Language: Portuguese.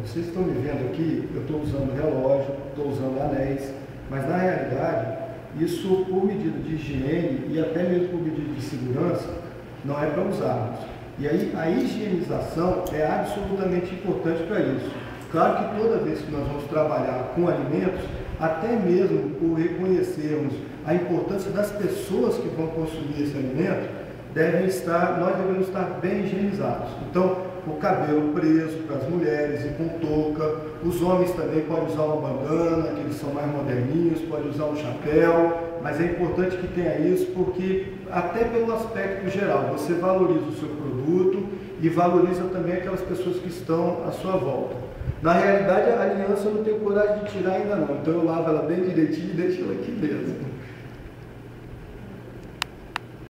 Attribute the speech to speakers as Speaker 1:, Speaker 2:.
Speaker 1: vocês estão me vendo aqui, eu estou usando relógio, estou usando anéis, mas na realidade, isso por medida de higiene e até mesmo por medida de segurança, não é para usarmos. E aí a higienização é absolutamente importante para isso. Claro que toda vez que nós vamos trabalhar com alimentos, até mesmo por reconhecermos a importância das pessoas que vão consumir esse alimento, nós devemos estar bem higienizados. Então, o cabelo preso para as mulheres e com touca, os homens também podem usar uma bandana, que eles são mais moderninhos, podem usar um chapéu, mas é importante que tenha isso porque, até pelo aspecto geral, você valoriza o seu produto e valoriza também aquelas pessoas que estão à sua volta. Na realidade, a aliança eu não tenho coragem de tirar ainda não, então eu lavo ela bem direitinho e deixo ela aqui mesmo.